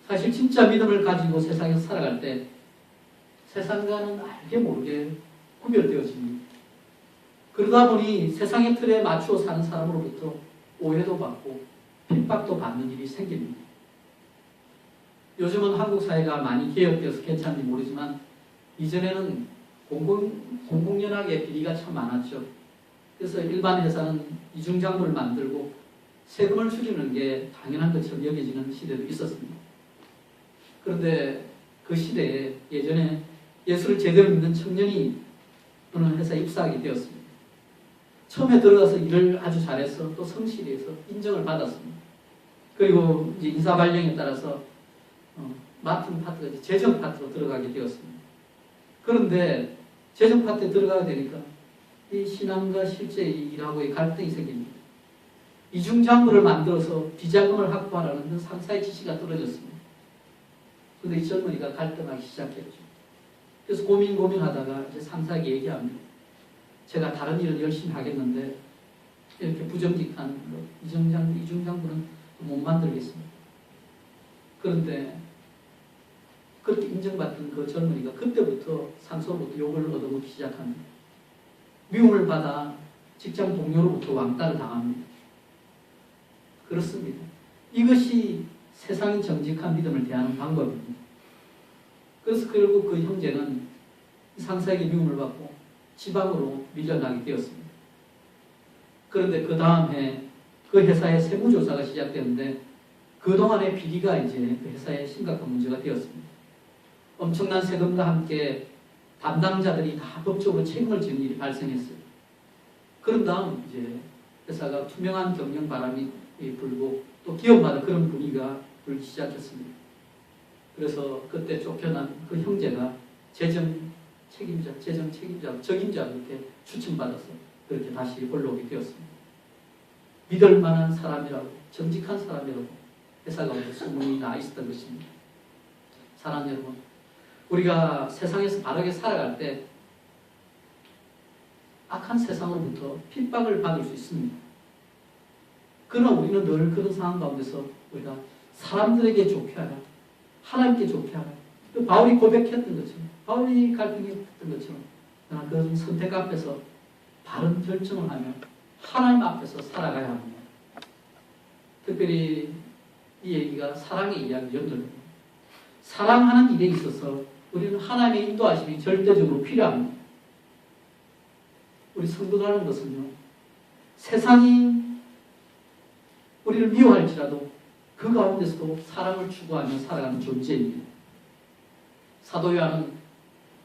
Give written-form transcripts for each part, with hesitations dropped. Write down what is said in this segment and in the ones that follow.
사실 진짜 믿음을 가지고 세상에서 살아갈 때 세상과는 알게 모르게 구별되어집니다. 그러다 보니 세상의 틀에 맞추어 사는 사람으로부터 오해도 받고 핍박도 받는 일이 생깁니다. 요즘은 한국 사회가 많이 개혁되어서 괜찮은지 모르지만 이전에는 공공연하게 비리가 참 많았죠. 그래서 일반 회사는 이중장부를 만들고 세금을 줄이는 게 당연한 것처럼 여겨지는 시대도 있었습니다. 그런데 그 시대에 예전에 예수를 제대로 믿는 청년이 어느 회사에 입사하게 되었습니다. 처음에 들어가서 일을 아주 잘해서 또 성실해서 인정을 받았습니다. 그리고 이제 인사 발령에 따라서 맡은 파트가 재정 파트로 들어가게 되었습니다. 그런데 재정 파트에 들어가게 되니까 이 신앙과 실제 일하고의 갈등이 생깁니다. 이중장부를 만들어서 비자금을 확보하라는 상사의 지시가 떨어졌습니다. 그런데 이 젊은이가 갈등하기 시작했죠. 그래서 고민하다가 이제 상사에게 얘기합니다. 제가 다른 일을 열심히 하겠는데 이렇게 부정직한 이중장부는 못 만들겠습니다. 그런데 그렇게 인정받던 그 젊은이가 그때부터 상사로부터 욕을 얻어먹기 시작합니다. 미움을 받아 직장 동료로부터 왕따를 당합니다. 그렇습니다. 이것이 세상이 정직한 믿음을 대하는 방법입니다. 그래서 결국 그 형제는 상사에게 미움을 받고 지방으로 밀려나게 되었습니다. 그런데 그 다음 해 그 회사의 세무조사가 시작되는데 그동안의 비리가 이제 그 회사에 심각한 문제가 되었습니다. 엄청난 세금과 함께 담당자들이 다 법적으로 책임을 지는 일이 발생했어요. 그런 다음 이제 회사가 투명한 경영 바람이 불고 또 기업마다 그런 분위기가 불기 시작했습니다. 그래서 그때 쫓겨난 그 형제가 적임자 이렇게 추천받아서 그렇게 다시 올라오게 되었습니다. 믿을 만한 사람이라고, 정직한 사람이라고 회사 가운데 소문이 나 있었던 것입니다. 사랑하는 여러분, 우리가 세상에서 바르게 살아갈 때 악한 세상으로부터 핍박을 받을 수 있습니다. 그러나 우리는 늘 그런 상황 가운데서 우리가 사람들에게 좋게 하라, 하나님께 좋게 하라. 바울이 고백했던 것처럼, 바울이 갈등했던 것처럼 그런 선택 앞에서 바른 결정을 하며 하나님 앞에서 살아가야 합니다. 특별히 이 얘기가 사랑의 이야기 연결됩니다. 사랑하는 일에 있어서 우리는 하나님의 인도하심이 절대적으로 필요합니다. 우리 성도라는 것은요, 세상이 우리를 미워할지라도 그 가운데서도 사랑을 추구하며 살아가는 존재입니다. 사도 요한은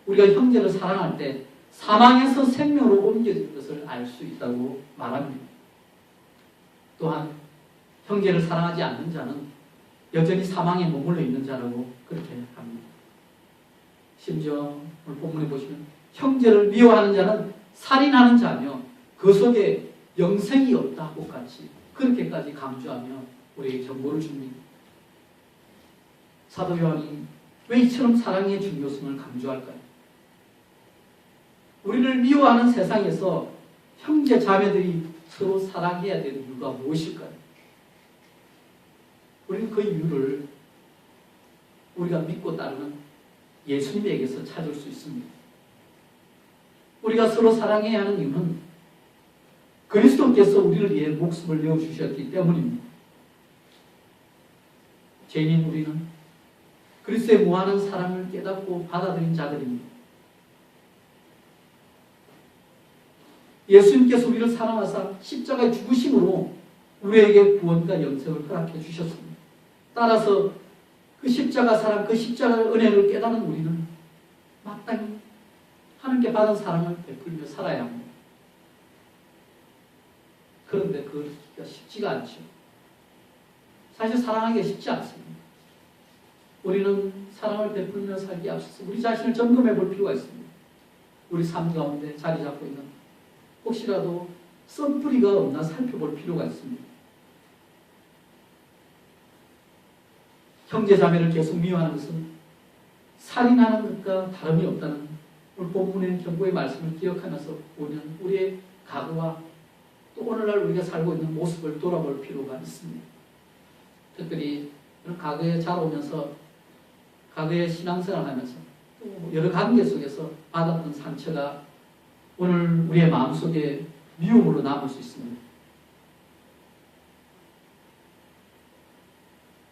우리가 형제를 사랑할 때 사망에서 생명으로 옮겨진 것을 알 수 있다고 말합니다. 또한 형제를 사랑하지 않는 자는 여전히 사망에 머물러 있는 자라고 그렇게 합니다. 심지어 오늘 본문에 보시면 형제를 미워하는 자는 살인하는 자며 그 속에 영생이 없다고 같이 그렇게까지 강조하며 우리에게 정보를 줍니다. 사도 요한이 왜 이처럼 사랑의 중요성을 강조할까요? 우리를 미워하는 세상에서 형제 자매들이 서로 사랑해야 되는 이유가 무엇일까요? 우리는 그 이유를 우리가 믿고 따르는 예수님에게서 찾을 수 있습니다. 우리가 서로 사랑해야 하는 이유는 그리스도께서 우리를 위해 목숨을 내어주셨기 때문입니다. 죄인인 우리는 그리스도의 무한한 사랑을 깨닫고 받아들인 자들입니다. 예수님께서 우리를 사랑하사 십자가의 죽으심으로 우리에게 구원과 영생을 허락해 주셨습니다. 따라서 그 십자가 사랑, 그 십자가의 은혜를 깨닫는 우리는 마땅히 하나님께 받은 사랑을 베풀며 살아야 합니다. 그런데 그가 쉽지가 않죠. 사실 사랑하기가 쉽지 않습니다. 우리는 사랑을 베풀며 살기에 앞서서 우리 자신을 점검해 볼 필요가 있습니다. 우리 삶 가운데 자리 잡고 있는 혹시라도 썸뿌리가 없나 살펴볼 필요가 있습니다. 형제 자매를 계속 미워하는 것은 살인하는 것과 다름이 없다는 오늘 본문의 경고의 말씀을 기억하면서 보면 우리의 과거와 또 오늘날 우리가 살고 있는 모습을 돌아볼 필요가 있습니다. 특별히 과거에 자라오면서 과거에 신앙생활을 하면서 또 여러 관계 속에서 받았던 상처가 오늘 우리의 마음속에 미움으로 남을 수 있습니다.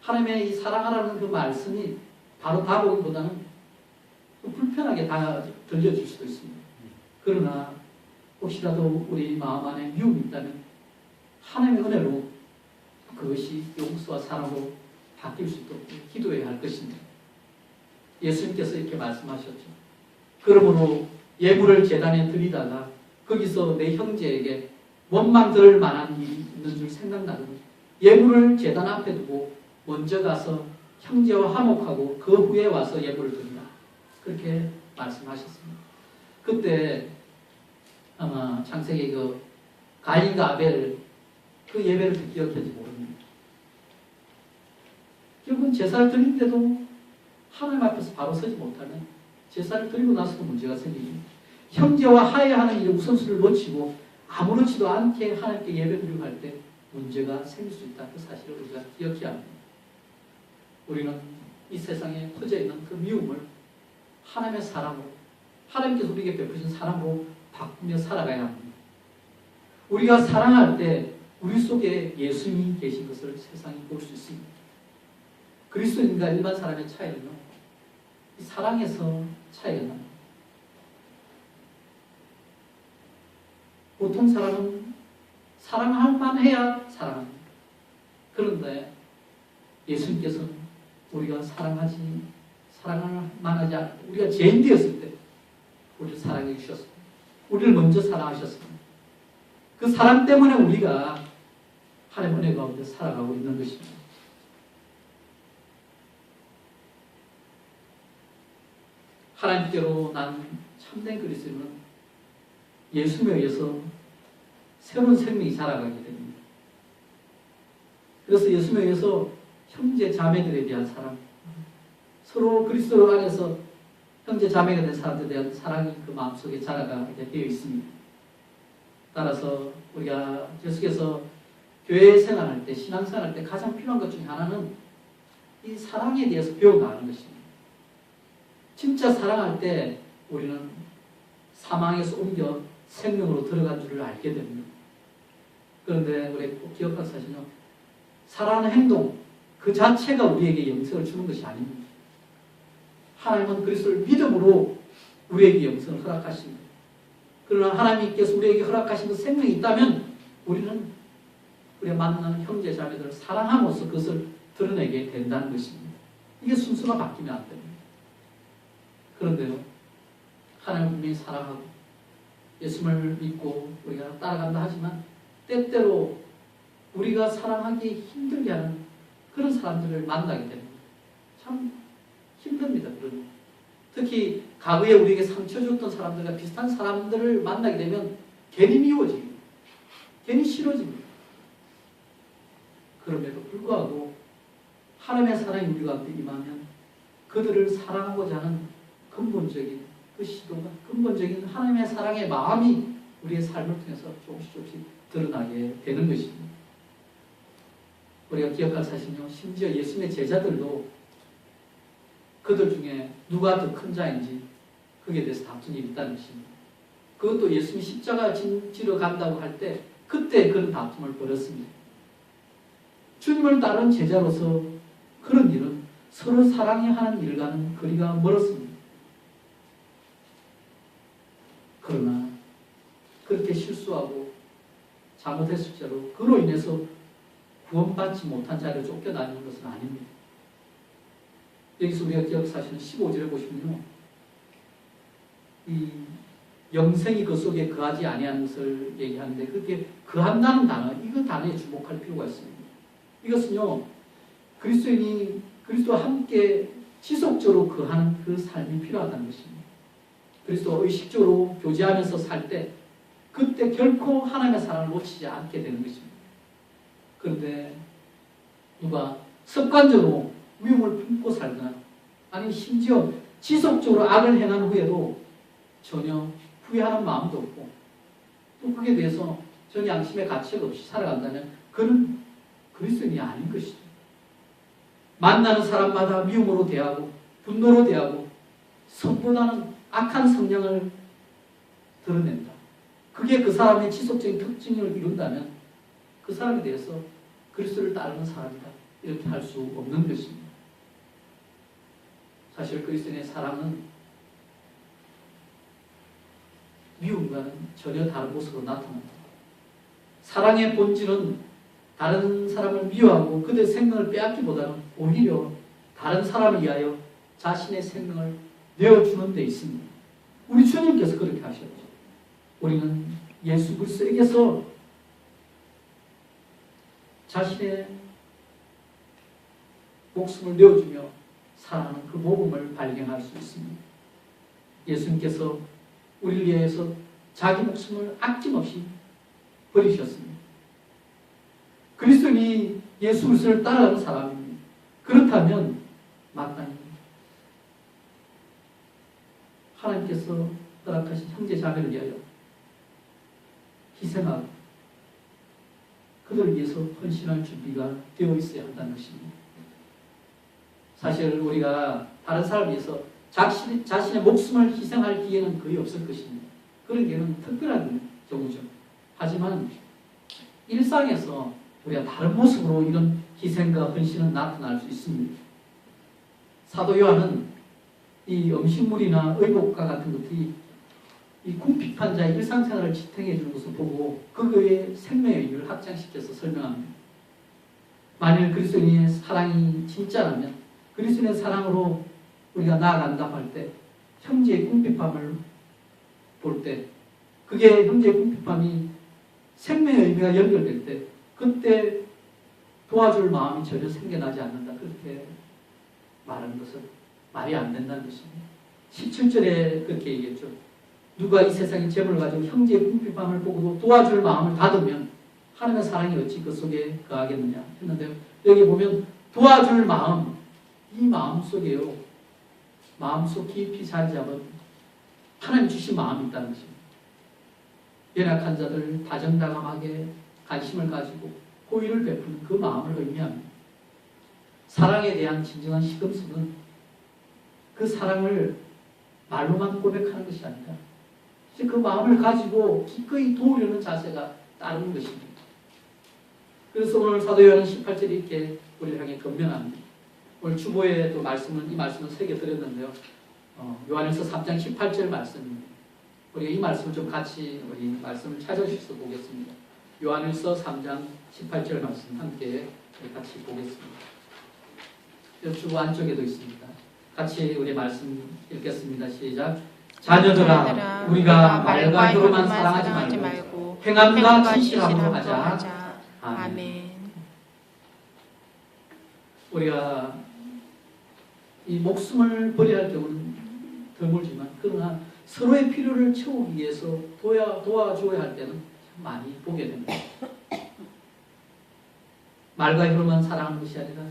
하나님의 이 사랑하라는 그 말씀이 바로 다가오기보다는 불편하게 들려질 수도 있습니다. 그러나 혹시라도 우리 마음 안에 미움이 있다면 하나님의 은혜로 그것이 용서와 사랑으로 바뀔 수 있도록 기도해야 할 것입니다. 예수님께서 이렇게 말씀하셨죠. 그러므로 예물을 제단에 드리다가 거기서 내 형제에게 원망 들 만한 일이 있는 줄 생각나는 예물을 제단 앞에 두고 먼저 가서 형제와 화목하고 그 후에 와서 예물을 드리라. 그렇게 말씀하셨습니다. 그때 아마 창세기 그 가인과 아벨 그 예배를 기억할지 모릅니다. 결국은 제사를 드리는데도 하나님 앞에서 바로 서지 못하면 제사를 드리고 나서도 문제가 생기죠. 형제와 화해하는 일 우선순위를 놓치고 아무렇지도 않게 하나님께 예배드리고 할 때 문제가 생길 수 있다. 그 사실을 우리가 기억해야 합니다. 우리는 이 세상에 퍼져 있는 그 미움을 하나님의 사랑으로, 하나님께서 우리에게 베푸신 사랑으로 바꾸며 살아가야 합니다. 우리가 사랑할 때 우리 속에 예수님이 계신 것을 세상이 볼 수 있습니다. 그리스도인과 일반 사람의 차이는요, 이 사랑에서 차이가 납니다. 보통 사람은 사랑할 만해야 사랑합니다. 그런데 예수님께서는 우리가 사랑할 만하지 않고 우리가 죄인 되었을 때 우리를 사랑해 주셨습니다. 우리를 먼저 사랑하셨습니다. 그 사랑 때문에 우리가 하나님의 은혜 가운데 살아가고 있는 것입니다. 하나님께로 난 참된 그리스도인은 예수님에 의해서 새로운 생명이 자라가게 됩니다. 그래서 예수님에 의해서 형제 자매들에 대한 사랑, 서로 그리스도 안에서 형제 자매가 된 사람들에 대한 사랑이 그 마음속에 자라가게 되어 있습니다. 따라서 우리가 계속해서 교회 생활할 때, 신앙생활할 때 가장 필요한 것 중에 하나는 이 사랑에 대해서 배워나가는 것입니다. 진짜 사랑할 때 우리는 사망에서 옮겨 생명으로 들어간 줄을 알게 됩니다. 그런데 우리 꼭 기억할 사실은요, 사랑하는 행동 그 자체가 우리에게 영생을 주는 것이 아닙니다. 하나님은 그리스도를 믿음으로 우리에게 영생을 허락하십니다. 그러나 하나님께서 우리에게 허락하신 그 생명이 있다면 우리는 우리가 만나는 형제 자매들을 사랑함으로써 그것을 드러내게 된다는 것입니다. 이게 순서가 바뀌면 안 됩니다. 그런데요, 하나님을 분명히 사랑하고 예수님을 믿고 우리가 따라간다 하지만 때때로 우리가 사랑하기 힘들게 하는 그런 사람들을 만나게 됩니다. 참 힘듭니다. 그런. 특히 과거에 우리에게 상처 줬던 사람들과 비슷한 사람들을 만나게 되면 괜히 미워집니다. 괜히 싫어집니다. 그럼에도 불구하고 하나님의 사랑이 우리 가운데 임하면 그들을 사랑하고자 하는 근본적인 그 시도가, 근본적인 하나님의 사랑의 마음이 우리의 삶을 통해서 조금씩 드러나게 되는 것입니다. 우리가 기억할 사실은요, 심지어 예수님의 제자들도 그들 중에 누가 더 큰 자인지 그에 대해서 다툰 일이 있다는 것입니다. 그것도 예수님이 십자가 지러 간다고 할 때 그때 그런 다툼을 벌였습니다. 주님을 따른 제자로서 그런 일은 서로 사랑해 하는 일과는 거리가 멀었습니다. 그러나 그렇게 실수하고 잘못했을지라도 그로 인해서 구원받지 못한 자를 쫓겨다니는 것은 아닙니다. 여기서 우리가 기억사실은 15절에 보시면요, 이 영생이 그 속에 거하지 아니하는 것을 얘기하는데 그렇게 거한다는 단어, 이거 단어에 주목할 필요가 있습니다. 이것은요, 그리스도인이 그리스도와 함께 지속적으로 거하는 그 삶이 필요하다는 것입니다. 그리스도와 의식적으로 교제하면서 살 때 그때 결코 하나님의 사랑을 놓치지 않게 되는 것입니다. 그런데 누가 습관적으로 미움을 품고 살거나 아니면 심지어 지속적으로 악을 행한 후에도 전혀 후회하는 마음도 없고 또 그에 대해서 전혀 양심의 가치가 없이 살아간다면 그는 그리스도인이 아닌 것이죠. 만나는 사람마다 미움으로 대하고 분노로 대하고 선보다는 악한 성향을 드러낸다. 그게 그 사람의 지속적인 특징을 이룬다면 그 사람에 대해서 그리스도를 따르는 사람이다. 이렇게 할 수 없는 것입니다. 사실 그리스도인의 사랑은 미움과는 전혀 다른 모습으로 나타납니다. 사랑의 본질은 다른 사람을 미워하고 그들의 생명을 빼앗기보다는 오히려 다른 사람을 위하여 자신의 생명을 내어주는 데 있습니다. 우리 주님께서 그렇게 하셨죠. 우리는 예수 그리스도에게서 자신의 목숨을 내어주며 사랑하는 그 복음을 발견할 수 있습니다. 예수님께서 우리를 위해서 자기 목숨을 아낌없이 버리셨습니다. 그리스도인이 예수 그리스도를 따라가는 사람입니다. 그렇다면 마땅히 하나님께서 허락하신 형제 자매를 위하여 희생하고 그들을 위해서 헌신할 준비가 되어 있어야 한다는 것입니다. 사실 우리가 다른 사람을 위해서 자신의 목숨을 희생할 기회는 거의 없을 것입니다. 그런 기회는 특별한 경우죠. 하지만 일상에서 우리가 다른 모습으로 이런 희생과 헌신은 나타날 수 있습니다. 사도 요한은 이 음식물이나 의복과 같은 것들이 이 궁핍한 자의 일상생활을 지탱해 주는 것을 보고 그거의 생명의 의미를 확장시켜서 설명합니다. 만일 그리스도인의 사랑이 진짜라면 그리스도인의 사랑으로 우리가 나아간다고 할 때 형제의 궁핍함을 볼 때 그게 형제의 궁핍함이 생명의 의미가 연결될 때 그때 도와줄 마음이 전혀 생겨나지 않는다. 그렇게 말하는 것은 말이 안 된다는 것입니다. 17절에 그렇게 얘기했죠. 누가 이 세상의 재물을 가지고 형제의 궁핍함을 보고도 도와줄 마음을 닫으면 하나님의 사랑이 어찌 그 속에 거하겠느냐 했는데요. 여기 보면 도와줄 마음, 이 마음 속에요. 마음속 깊이 자리 잡은 하나님 주신 마음이 있다는 것입니다. 연약한 자들 다정다감하게 관심을 가지고 호의를 베푸는 그 마음을 의미합니다. 사랑에 대한 진정한 시금석은 그 사랑을 말로만 고백하는 것이 아니라 그 마음을 가지고 기꺼이 도우려는 자세가 따르는 것입니다. 그래서 오늘 사도 요한은 18절에 이렇게 우리를 향해 건면합니다. 오늘 주보에도 이 말씀을 새겨드렸는데요. 요한일서 3장 18절 말씀입니다. 우리가 이 말씀을 좀 같이 우리 말씀을 찾아주셔서 보겠습니다. 요한일서 3장 18절 말씀 함께 같이 보겠습니다. 주보 안쪽에도 있습니다. 같이 우리 말씀 읽겠습니다. 시작. 자녀들아, 우리가 말과 혀로만 사랑하지 말고 행함과 진실함으로 하자. 아멘. 우리가 이 목숨을 버려야 할 경우는 드물지만 그러나 서로의 필요를 채우기 위해서 도와줘야 할 때는 많이 보게 됩니다. 말과 혀로만 사랑하는 것이 아니라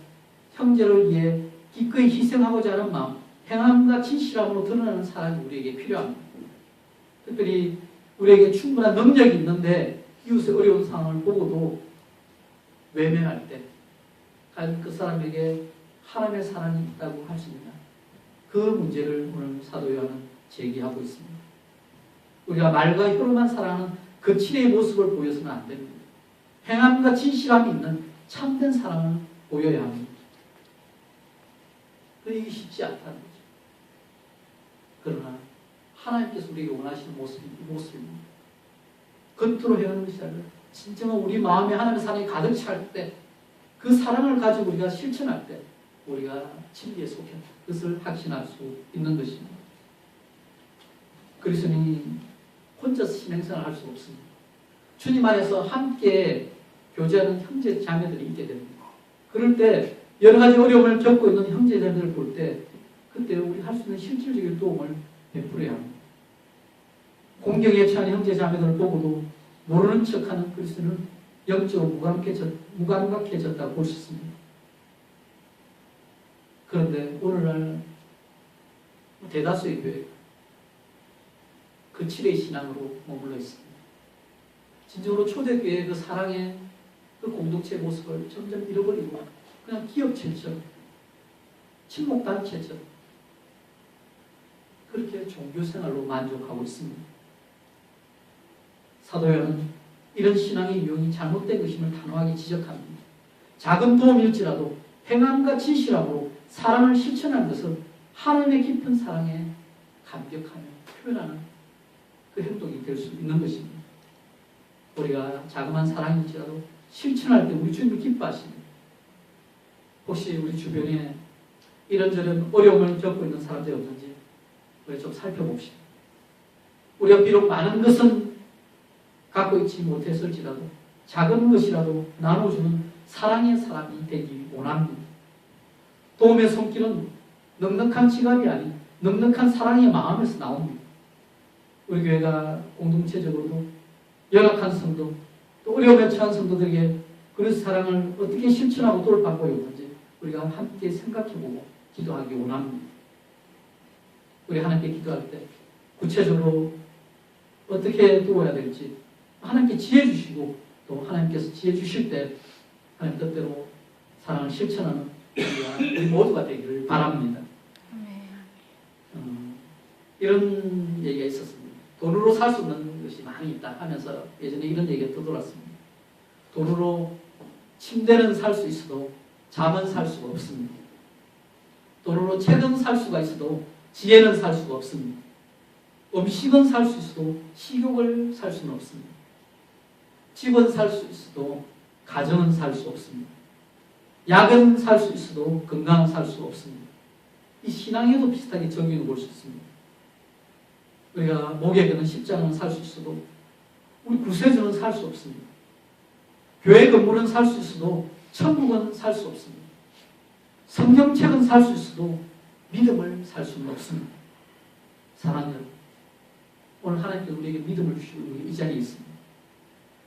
형제를 위해 기꺼이 희생하고자 하는 마음, 행함과 진실함으로 드러나는 사랑이 우리에게 필요합니다. 특별히 우리에게 충분한 능력이 있는데 이웃의 어려운 상황을 보고도 외면할 때 과연 그 사람에게 하나님의 사랑이 있다고 할 수 있느냐, 그 문제를 오늘 사도 요한은 제기하고 있습니다. 우리가 말과 혀로만 사랑하는 거칠의 모습을 보여서는 안 됩니다. 행함과 진실함이 있는 참된 사랑을 보여야 합니다. 이게 쉽지 않다는 거죠. 그러나 하나님께서 우리에게 원하시는 모습이 이 모습입니다. 겉으로 행하는 것이 아니라 진정한 우리 마음에 하나님의 사랑이 가득 찰 때, 그 사랑을 가지고 우리가 실천할 때 우리가 진리에 속해 그것을 확신할 수 있는 것입니다. 그리스도인이 혼자서 신앙생활을 할 수 없습니다. 주님 안에서 함께 교제하는 형제 자매들이 있게 됩니다. 그럴 때 여러 가지 어려움을 겪고 있는 형제 자매들을 볼 때 그때 우리 할 수 있는 실질적인 도움을 베풀어야 합니다. 공경에 처한 형제 자매들을 보고도 모르는 척하는 그리스도는 영적으로 무감각해졌다고 볼 수 있습니다. 그런데 오늘날 대다수의 교회가 거칠의 신앙으로 머물러 있습니다. 진정으로 초대교회의 그 사랑의 그 공동체의 모습을 점점 잃어버리고 그냥 기업체처럼 친목단체죠. 그렇게 종교생활로 만족하고 있습니다. 사도 요한은 이런 신앙의 유형이 잘못된 것임을 단호하게 지적합니다. 작은 도움일지라도 행함과 진실함으로 사랑을 실천하는 것은 하나님의 깊은 사랑에 감격하며 표현하는 그 행동이 될 수 있는 것입니다. 우리가 자그마한 사랑일지라도 실천할 때 우리 주님을 기뻐하십니다. 혹시 우리 주변에 이런저런 어려움을 겪고 있는 사람들이 없는지 우리 좀 살펴봅시다. 우리가 비록 많은 것은 갖고 있지 못했을지라도 작은 것이라도 나눠주는 사랑의 사람이 되기 원합니다. 도움의 손길은 넉넉한 지갑이 아닌 넉넉한 사랑의 마음에서 나옵니다. 우리 교회가 공동체적으로도 연약한 성도, 또 어려움에 처한 성도들에게 그런 사랑을 어떻게 실천하고 돌파하고 있는지 우리가 함께 생각해보고 기도하기 원합니다. 우리 하나님께 기도할 때 구체적으로 어떻게 도와야 될지 하나님께 지혜 주시고 또 하나님께서 지혜 주실 때 하나님 뜻대로 사랑을 실천하는 우리 모두가 되기를 바랍니다. 이런 얘기가 있었습니다. 돈으로 살 수 없는 것이 많이 있다 하면서 예전에 이런 얘기가 떠돌았습니다. 돈으로 침대는 살 수 있어도 잠은 살 수가 없습니다. 돈으로 책은 살 수가 있어도 지혜는 살 수가 없습니다. 음식은 살 수 있어도 식욕을 살 수는 없습니다. 집은 살 수 있어도 가정은 살 수 없습니다. 약은 살 수 있어도 건강은 살 수 없습니다. 이 신앙에도 비슷하게 적용해 볼 수 있습니다. 우리가 목에 거는 십자가는 살 수 있어도 우리 구세주는 살 수 없습니다. 교회 건물은 살 수 있어도 천국은 살 수 없습니다. 성경책은 살 수 있어도 믿음을 살 수는 없습니다. 사랑하는 여러분, 오늘 하나님께서 우리에게 믿음을 주시고 우리 이 자리에 있습니다.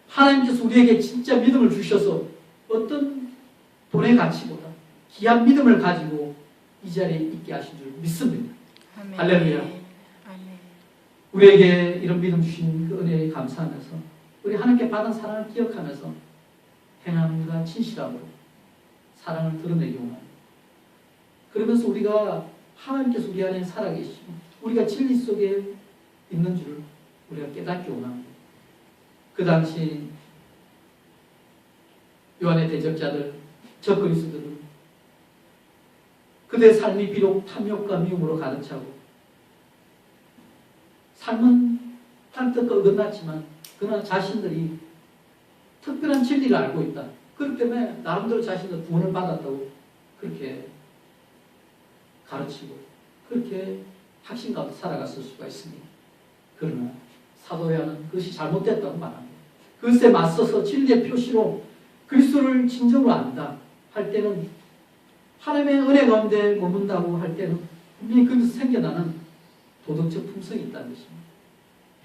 하나님께서 우리에게 진짜 믿음을 주셔서 어떤 돈의 가치보다 귀한 믿음을 가지고 이 자리에 있게 하신 줄 믿습니다. 아멘. 할렐루야. 우리에게 이런 믿음 주신 그 은혜에 감사하면서 우리 하나님께 받은 사랑을 기억하면서 행함과 진실함으로 사랑을 드러내기 원합니다. 그러면서 우리가 하나님께서 우리 안에 살아계시고 우리가 진리 속에 있는 줄을 우리가 깨닫기 원합니다. 그 당시 요한의 대적자들, 저 그리스도들은 그들의 삶이 비록 탐욕과 미움으로 가득 차고 삶은 땅뜻과 어긋났지만 그러나 자신들이 특별한 진리를 알고 있다. 그렇기 때문에 나름대로 자신들 구원을 받았다고 그렇게 가르치고 그렇게 확신 가운데 살아갔을 수가 있습니다. 그러나 사도 요한은 그것이 잘못됐다고 말합니다. 그것에 맞서서 진리의 표시로 그리스도를 진정으로 안다 할 때는 하나님의 은혜 가운데 머문다고 할 때는 분명히 거기서 생겨나는 도덕적 품성이 있다는 것입니다.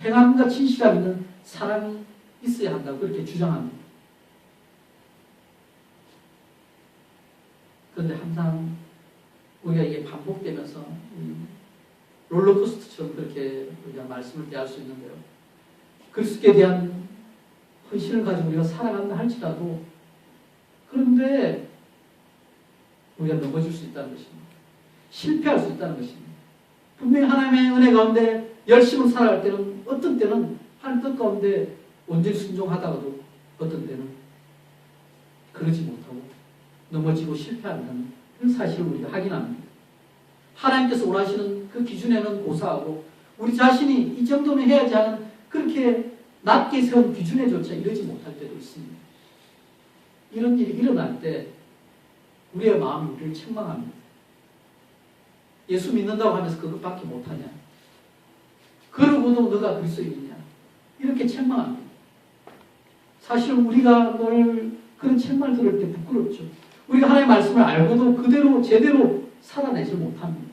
행함과 진실함 있는 사랑이 있어야 한다고 그렇게 주장합니다. 그런데 항상 우리가 이게 반복되면서 롤러코스터처럼 그렇게 우리가 말씀을 대할 수 있는데요. 그리스도에 대한 헌신을 가지고 우리가 살아간다 할지라도 그런데 우리가 넘어질 수 있다는 것입니다. 실패할 수 있다는 것입니다. 분명히 하나님의 은혜 가운데 열심으로 살아갈 때는 어떤 때는 하나님 뜻 가운데 온전히 순종하다가도 어떤 때는 그러지 못하고 넘어지고 실패한다는 그런 사실을 우리가 확인합니다. 하나님께서 원하시는 그 기준에는 고사하고 우리 자신이 이 정도는 해야지 하는 그렇게 낮게 세운 기준에조차 이르지 못할 때도 있습니다. 이런 일이 일어날 때 우리의 마음이 우리를 책망합니다. 예수 믿는다고 하면서 그것밖에 못하냐? 그러고도 너가 그리스도인이냐? 이렇게 책망합니다. 사실은 우리가 늘 그런 책망을 들을 때 부끄럽죠. 우리가 하나님의 말씀을 알고도 그대로 제대로 살아내지 못합니다.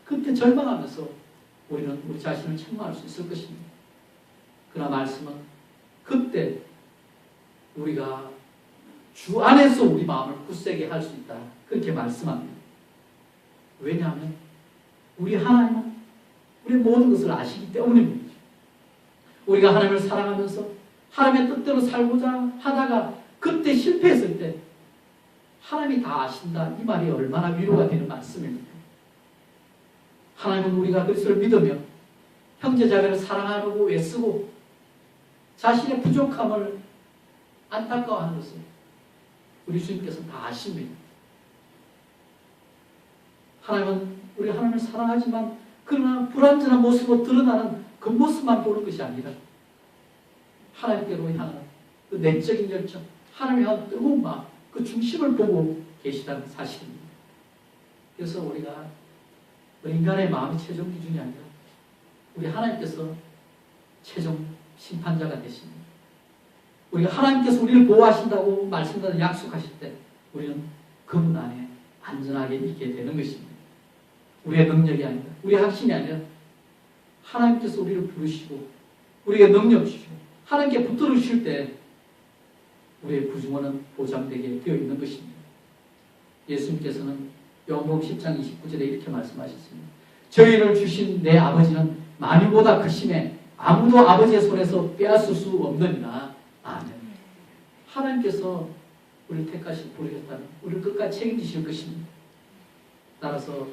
그때 절망하면서 우리는 우리 자신을 책망할 수 있을 것입니다. 그러나 말씀은 그때 우리가 주 안에서 우리 마음을 굳세게 할 수 있다. 그렇게 말씀합니다. 왜냐하면 우리 하나님은 우리의 모든 것을 아시기 때문입니다. 우리가 하나님을 사랑하면서 하나님의 뜻대로 살고자 하다가 그때 실패했을 때 하나님이 다 아신다. 이 말이 얼마나 위로가 되는 말씀입니까? 하나님은 우리가 그리스도를 믿으며 형제자매를 사랑하고 애쓰고 자신의 부족함을 안타까워하는 것을 우리 주님께서 다 아십니다. 하나님은 우리 하나님을 사랑하지만 그러나 불완전한 모습으로 드러나는 그 모습만 보는 것이 아니라 하나님께로 향한 그 내적인 열정, 하나님에 향한 뜨거운 마음, 그 중심을 보고 계시다는 사실입니다. 그래서 우리가 인간의 마음이 최종 기준이 아니라 우리 하나님께서 최종 심판자가 되십니다. 우리가 하나님께서 우리를 보호하신다고 말씀하는 약속하실 때 우리는 그 문 안에 안전하게 있게 되는 것입니다. 우리의 능력이 아니라 우리의 확신이 아니라 하나님께서 우리를 부르시고 우리에게 능력 주시고 하나님께 붙들어 주실 때 우리의 구중원은 보장되게 되어 있는 것입니다. 예수님께서는 요한복음 10장 29절에 이렇게 말씀하셨습니다. 저희를 주신 내 아버지는 만유보다 크심에 아무도 아버지의 손에서 빼앗을 수 없느니라. 아멘. 하나님께서 우리를 택하시고 부르셨다면 우리를 끝까지 책임지실 것입니다. 따라서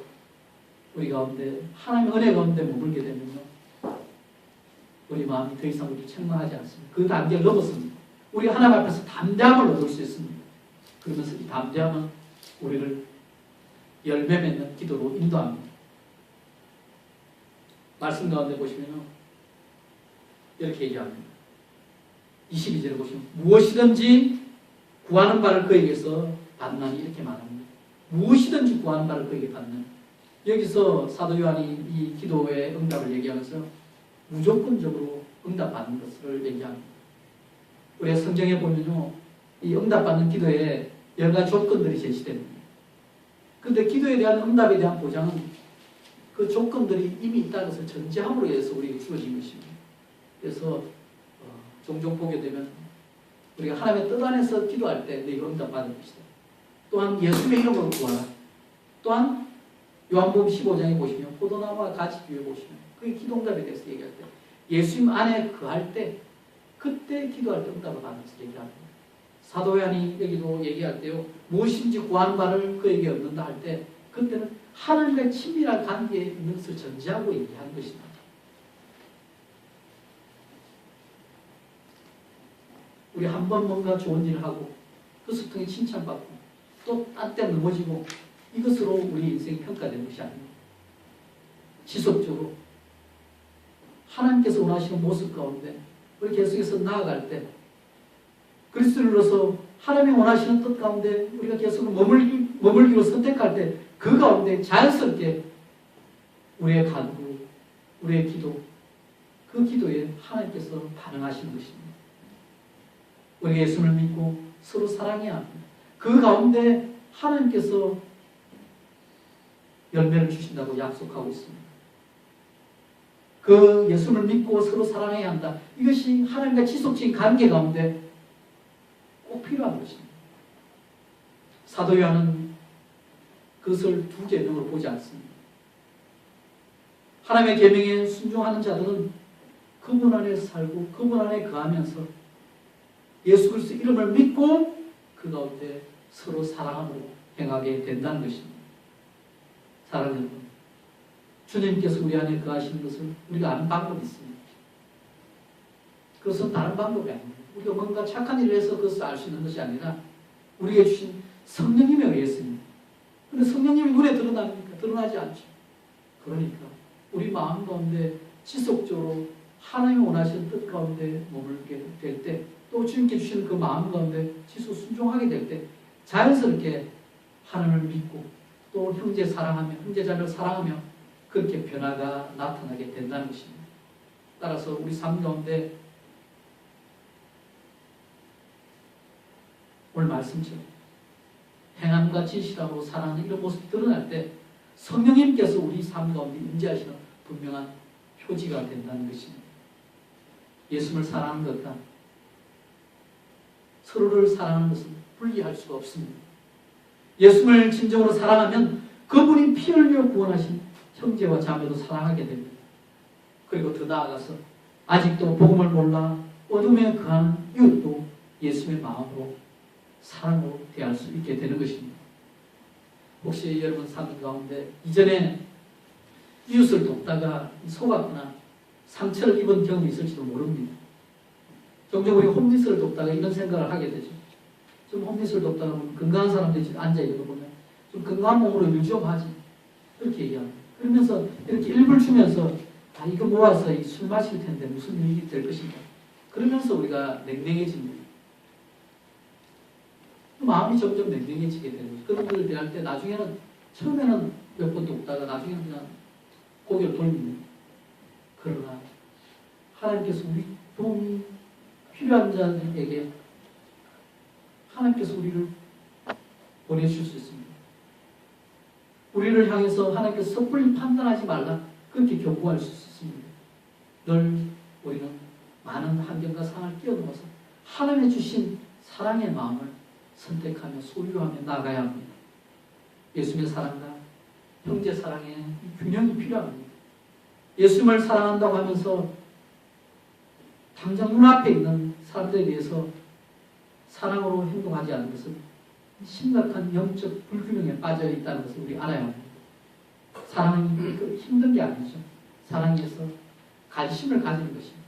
우리 가운데 하나님의 은혜 가운데 머물게 되면요, 우리 마음이 더 이상 우리를 책망하지 않습니다. 그 단계를 넘었습니다. 우리가 하나님 앞에서 담대함을 얻을 수 있습니다. 그러면서 이 담대함은 우리를 열매 맺는 기도로 인도합니다. 말씀 가운데 보시면요, 이렇게 얘기합니다. 22절에 보시면 무엇이든지 구하는 바를 그에게서 받나니 이렇게 말합니다. 무엇이든지 구하는 바를 그에게 받는. 여기서 사도 요한이 이 기도의 응답을 얘기하면서 무조건적으로 응답받는 것을 얘기합니다. 우리 성경에 보면요, 이 응답받는 기도에 여러 가지 조건들이 제시됩니다. 그런데 기도에 대한 응답에 대한 보장은 그 조건들이 이미 있다는 것을 전제함으로 해서 우리에게 주어진 것입니다. 그래서 종종 보게 되면 우리가 하나님의 뜻 안에서 기도할 때 너희가 응답받을 것이다. 또한 예수의 이름으로 구하라. 또한 요한복음 15장에 보시면 포도나무와 같이 비유해 보시면 그게 기도 응답에 대해서 얘기할 때 예수님 안에 거할 때 그때 기도할 때 응답을 받는 것을 얘기합니다. 사도 요한이 여기도 얘기할 때요, 무엇인지 구하는 바를 그에게 얻는다 할 때 그때는 하나님과의 친밀한 관계에 있는 것을 전제하고 얘기하는 것입니다. 우리 한 번 뭔가 좋은 일을 하고 그것을 통해 칭찬받고 또 딴 때 넘어지고 이것으로 우리 인생이 평가되는 것이 아닙니다. 지속적으로 하나님께서 원하시는 모습 가운데 우리 계속해서 나아갈 때 그리스도로서 하나님이 원하시는 뜻 가운데 우리가 계속 머물기로 선택할 때 그 가운데 자연스럽게 우리의 간구, 우리의 기도, 그 기도에 하나님께서 반응하시는 것입니다. 우리가 예수를 믿고 서로 사랑해야 합니다. 그 가운데 하나님께서 열매를 주신다고 약속하고 있습니다. 그 예수를 믿고 서로 사랑해야 한다. 이것이 하나님과 지속적인 관계 가운데 꼭 필요한 것입니다. 사도 요한은 그것을 두 계명으로 보지 않습니다. 하나님의 계명에 순종하는 자들은 그분 안에 살고 그분 안에 거하면서 예수 그리스도 이름을 믿고 그 가운데 서로 사랑함으로 행하게 된다는 것입니다. 사랑하는 여러분, 주님께서 우리 안에 거하시는 것을 우리가 아는 방법이 있습니다. 그것은 다른 방법이 아닙니다. 우리가 뭔가 착한 일을 해서 그것을 알 수 있는 것이 아니라 우리에게 주신 성령님에 의해서입니다. 그런데 성령님이 눈에 드러납니까? 드러나지 않죠. 그러니까 우리 마음 가운데 지속적으로 하나님이 원하시는 뜻 가운데 머물게 될 때, 또 주님께 주시는 그 마음 가운데 지속 순종하게 될 때 자연스럽게 하나님을 믿고 또 형제 사랑하며 형제자매를 사랑하며 그렇게 변화가 나타나게 된다는 것입니다. 따라서 우리 삶 가운데 오늘 말씀처럼 행함과 진실함으로 사랑하는 이런 모습이 드러날 때 성령님께서 우리 삶 가운데 임재하시는 분명한 표지가 된다는 것입니다. 예수를 사랑하는 것과 서로를 사랑하는 것은 분리할 수가 없습니다. 예수를 진정으로 사랑하면 그분이 피 흘려 구원하신 형제와 자매도 사랑하게 됩니다. 그리고 더 나아가서 아직도 복음을 몰라 어둠에 거하는 이웃도 예수의 마음으로 사랑으로 대할 수 있게 되는 것입니다. 혹시 여러분 삶 가운데 이전에 이웃을 돕다가 속았거나 상처를 입은 경험이 있을지도 모릅니다. 종종 우리 홈리스를 돕다가 이런 생각을 하게 되죠. 좀 홈리스를 돕다가 보면 건강한 사람들이 앉아있는 거 보면 좀 건강한 몸으로 일 좀 하지. 그렇게 얘기합니다. 그러면서 이렇게 일불 주면서 이거 모아서 술 마실 텐데 무슨 일이 될 것인가. 그러면서 우리가 냉랭해집니다. 마음이 점점 냉랭해지게 되는 거죠. 그런 분을 대할 때 나중에는 처음에는 몇 번 돕다가 나중에는 그냥 고개를 돌립니다. 그러나 하나님께서 우리 도움이 필요한 자들에게 하나님께서 우리를 보내주실 수 있습니다. 우리를 향해서 하나님께서 섣불리 판단하지 말라 그렇게 경고할 수 있습니다. 늘 우리는 많은 환경과 상황을 뛰어넘어서 하나님의 주신 사랑의 마음을 선택하며 소유하며 나가야 합니다. 예수님의 사랑과 형제 사랑의 균형이 필요합니다. 예수님을 사랑한다고 하면서 당장 눈앞에 있는 사람들에 대해서 사랑으로 행동하지 않는 것은 심각한 영적 불균형에 빠져 있다는 것을 우리 알아야 합니다. 사랑이 힘든 게 아니죠. 사랑에서 관심을 가지는 것입니다.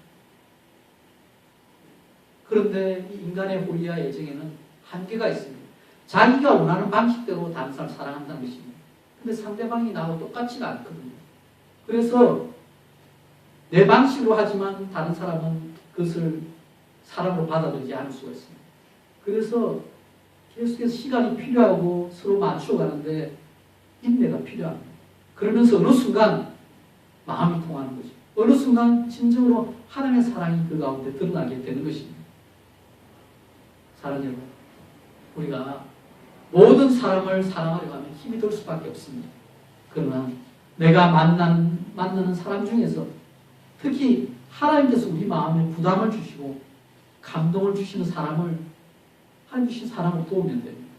그런데 이 인간의 호의와 애정에는 한계가 있습니다. 자기가 원하는 방식대로 다른 사람을 사랑한다는 것입니다. 근데 상대방이 나하고 똑같지가 않거든요. 그래서 내 방식으로 하지만 다른 사람은 그것을 사랑으로 받아들이지 않을 수가 있습니다. 그래서 계속해서 시간이 필요하고 서로 맞춰가는데 인내가 필요합니다. 그러면서 어느 순간 마음이 통하는 거죠. 어느 순간 진정으로 하나님의 사랑이 그 가운데 드러나게 되는 것입니다. 사랑하는 여러분, 우리가 모든 사람을 사랑하려고 하면 힘이 들 수밖에 없습니다. 그러나 내가 만나는 사람 중에서 특히 하나님께서 우리 마음에 부담을 주시고 감동을 주시는 사람을 하나님 주신 사람으로 도우면 됩니다.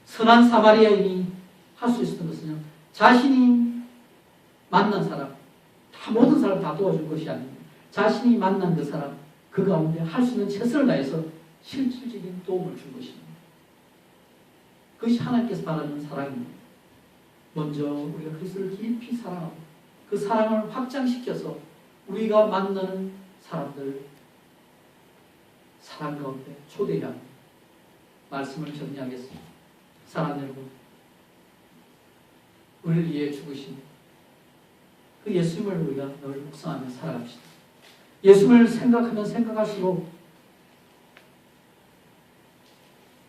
선한 사마리아인이 할 수 있었던 것은요, 자신이 만난 사람, 모든 사람 다 도와줄 것이 아닙니다. 자신이 만난 그 사람, 그 가운데 할 수 있는 최선을 다해서 실질적인 도움을 준 것입니다. 그것이 하나님께서 바라는 사랑입니다. 먼저 우리가 그리스도를 깊이 사랑하고 그 사랑을 확장시켜서 우리가 만나는 사람들 사랑 가운데 초대해야 합니다. 말씀을 정리하겠습니다. 사랑하는 여러분, 우리를 위해 죽으신 그 예수님을 우리가 늘 묵상하며 살아갑시다. 예수님을 생각하면 생각할수록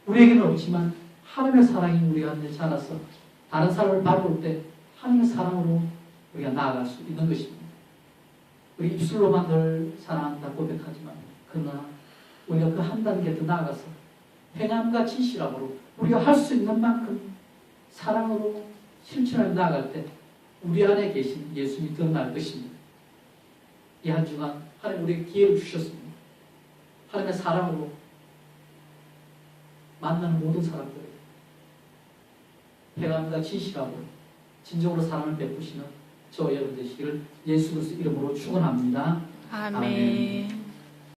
우리에게는 없지만 하나님의 사랑이 우리 안에 자라서 다른 사람을 바라볼 때 하나님의 사랑으로 우리가 나아갈 수 있는 것입니다. 우리 입술로만 늘 사랑한다 고백하지만 그러나 우리가 그 한 단계 더 나아가서 행함과 진실함으로 우리가 할 수 있는 만큼 사랑으로 실천하며 나아갈 때 우리 안에 계신 예수님이 드러날 것입니다. 이 한 주간 하나님 우리에게 기회를 주셨습니다. 하나님의 사랑으로 만나는 모든 사람들에게 행함과 진실함으로 진정으로 사랑을 베푸시는 저와 여러분 되시기를 예수 그리스도 이름으로 축원합니다. 아멘.